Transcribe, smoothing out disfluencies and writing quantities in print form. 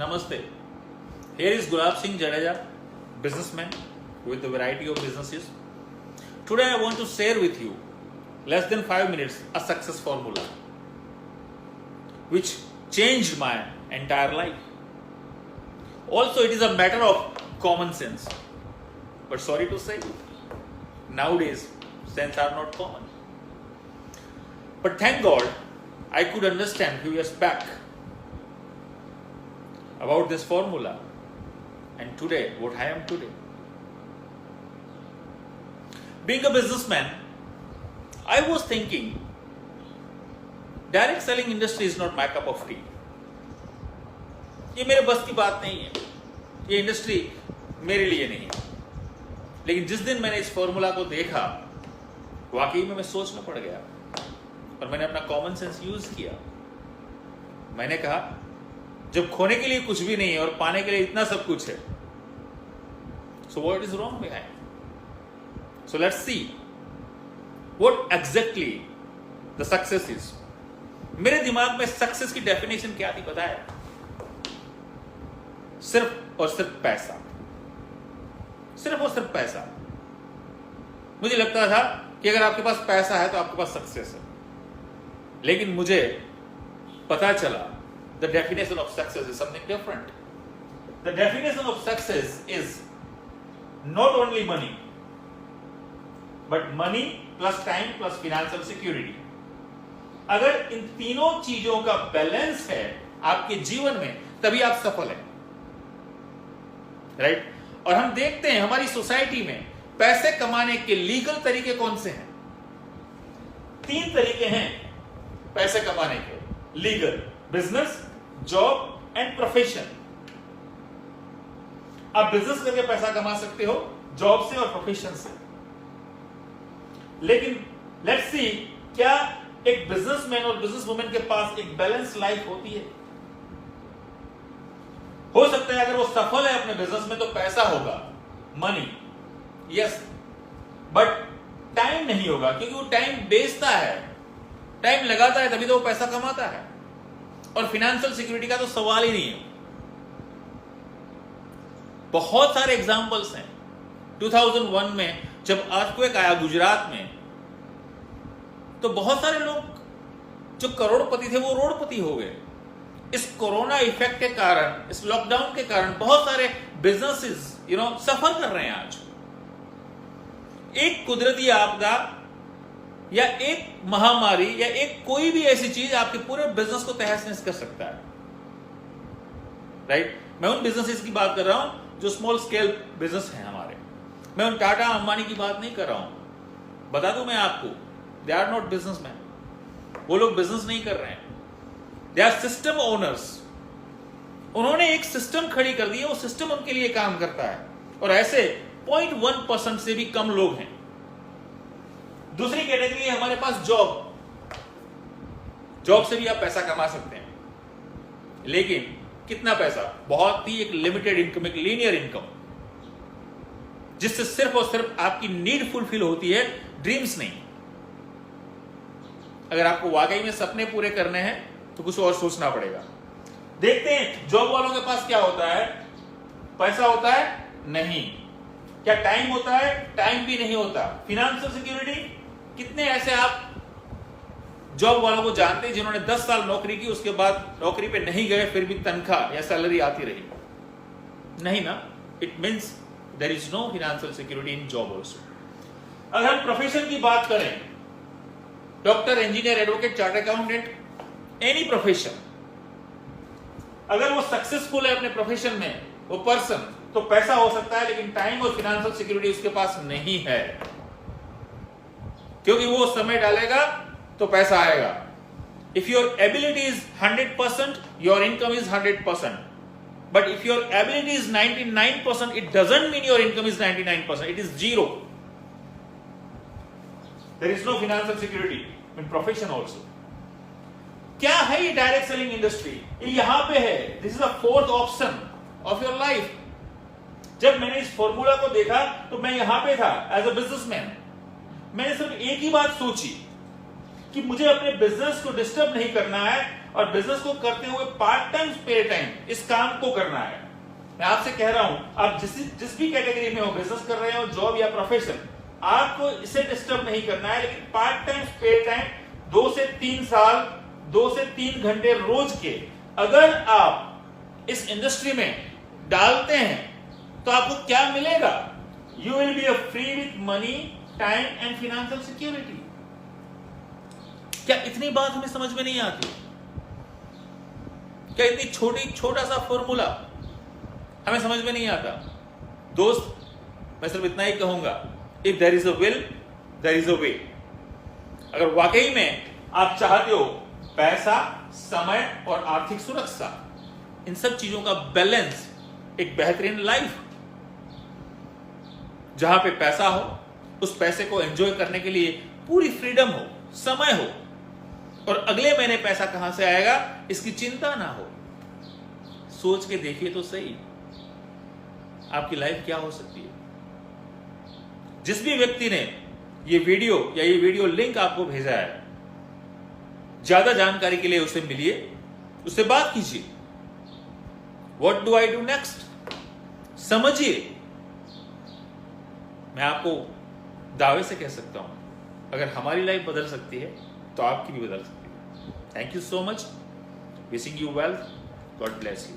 Namaste. Here is Gulab Singh Jadeja, businessman with a variety of businesses. Today I want to share with you, less than 5 minutes, a success formula which changed my entire life. Also, it is a matter of common sense. But sorry to say, nowadays, sense are not common. But thank God, I could understand few years back about this formula, and today, what I am today. Being a businessman, I was thinking, direct selling industry is not my cup of tea. ये मेरे बस की बात नहीं है, ये industry मेरे लिए नहीं है. लेकिन जिस दिन मैंने इस फॉर्मूला को देखा, वाकई में मैं सोचना पड़ गया और मैंने अपना कॉमन सेंस यूज किया. मैंने कहा, जब खोने के लिए कुछ भी नहीं है और पाने के लिए इतना सब कुछ है, so what is wrong behind? So let's see what exactly the success is. मेरे दिमाग में सक्सेस की डेफिनेशन क्या थी पता है? सिर्फ और सिर्फ पैसा. सिर्फ और सिर्फ पैसा. मुझे लगता था कि अगर आपके पास पैसा है तो आपके पास सक्सेस है. लेकिन मुझे पता चला the definition of success is something different. The definition of success is not only money, but money plus time plus financial security. अगर इन तीनों चीजों का बैलेंस है आपके जीवन में, तभी आप सफल हैं. राइट? और हम देखते हैं हमारी सोसाइटी में पैसे कमाने के लीगल तरीके कौन से हैं? 3 तरीके हैं पैसे कमाने के legal: business, job and profession. आप बिजनेस करके पैसा कमा सकते हो, जॉब से और प्रोफेशन से. लेकिन लेट्स सी, क्या एक बिजनेसमैन और बिजनेस वुमेन के पास एक बैलेंस लाइफ होती है? हो सकता है अगर वो सफल है अपने बिजनेस में तो पैसा होगा, मनी, यस, बट टाइम नहीं होगा, क्योंकि वो टाइम बेचता है, टाइम लगाता है, तभी तो वो पैसा कमाता है. और फाइनेंशियल सिक्योरिटी का तो सवाल ही नहीं है. बहुत सारे एग्जांपल्स हैं. 2001 में जब अर्थक्वेक आया गुजरात में, तो बहुत सारे लोग जो करोड़पति थे वो रोडपति हो गए. इस कोरोना इफेक्ट के कारण, इस लॉकडाउन के कारण बहुत सारे बिजनेसेस सफर कर रहे हैं आज. एक कुदरती आपदा या एक महामारी या एक कोई भी ऐसी चीज आपके पूरे बिजनेस को तहस-नहस कर सकता है. राइट? मैं उन बिजनेसेस की बात कर रहा हूं जो स्मॉल स्केल बिजनेस हैं हमारे. मैं उन टाटा अंबानी की बात नहीं कर रहा हूं. बता दूं मैं आपको, दे आर नॉट बिजनेसमैन. वो लोग बिजनेस नहीं कर रहे हैं, दे आर सिस्टम ओनर्स. उन्होंने एक सिस्टम खड़ी कर दी है, वो सिस्टम उनके लिए काम करता है. और ऐसे 0.1% से भी कम लोग हैं. दूसरी कैटेगरी है हमारे पास जॉब. जॉब से भी आप पैसा कमा सकते हैं, लेकिन कितना पैसा? बहुत ही एक लिमिटेड इनकम, एक लीनियर इनकम, जिससे सिर्फ और सिर्फ आपकी नीड फुलफिल होती है, ड्रीम्स नहीं. अगर आपको वाकई में सपने पूरे करने हैं तो कुछ और सोचना पड़ेगा. देखते हैं जॉब वालों के पास क्या होता है. पैसा होता है? नहीं. क्या टाइम होता है? टाइम भी नहीं होता. फाइनेंशियल सिक्योरिटी, कितने ऐसे आप जॉब वालों को जानते हैं जिन्होंने 10 साल नौकरी की, उसके बाद नौकरी पे नहीं गए, फिर भी तनख्वाह या सैलरी आती रही? नहीं ना. It means there is no financial security in job also. अगर हम प्रोफेशन की बात करें, doctor, engineer, advocate, chartered accountant, any profession, अगर वो सक्सेसफुल है अपने प्रोफेशन में, वो पर्सन, तो पैसा हो सकता है, लेकिन टाइम और फाइनेंशियल सिक्योरिटी उसके पास नहीं है. क्योंकि वो समय डालेगा तो पैसा आएगा. If your ability is 100%, your income is 100%. But if your ability is 99%, it doesn't mean your income is 99%. It is 0. There is no financial security in profession also. क्या है ये डायरेक्ट सेलिंग इंडस्ट्री? ये यहां पे है. This is the 4th option of your life. जब मैंने इस फॉर्मूला को देखा तो मैं यहां पे था एज अ बिजनेसमैन. मैंने सिर्फ एक ही बात सोची कि मुझे अपने बिजनेस को डिस्टर्ब नहीं करना है और बिजनेस को करते हुए पार्ट टाइम स्पेयर टाइम इस काम को करना है। मैं आपसे कह रहा हूं, आप जिस भी कैटेगरी में हो, बिजनेस कर रहे हो, जॉब या प्रोफेशन, आपको इसे डिस्टर्ब नहीं करना है, लेकिन पार्ट टाइम स्पेयर टाइम 2 से 3 साल 2 से 3 घंटे रोज के अगर आप इस इंडस्ट्री में डालते हैं तो आपको क्या मिलेगा? You will be free with money, time and financial security. क्या इतनी बात हमें समझ में नहीं आती? क्या इतनी छोटा सा फॉर्मूला हमें समझ में नहीं आता? दोस्त, मैं सिर्फ इतना ही कहूंगा, if there is a will there is a way. अगर वाकई में आप चाहते हो पैसा, समय और आर्थिक सुरक्षा, इन सब चीजों का बैलेंस, एक बेहतरीन लाइफ जहां पे पैसा हो, उस पैसे को एंजॉय करने के लिए पूरी फ्रीडम हो, समय हो, और अगले महीने पैसा कहां से आएगा इसकी चिंता ना हो, सोच के देखिए तो सही आपकी लाइफ क्या हो सकती है। जिस भी व्यक्ति ने ये वीडियो लिंक आपको भेजा है, ज्यादा जानकारी के लिए उससे मिलिए, उससे बात कीजिए। What do I do next समझिए। मैं आपको दावे से कह सकता हूं, अगर हमारी लाइफ बदल सकती है तो आपकी भी बदल सकती है। Thank you so much, wishing you wealth, God bless you.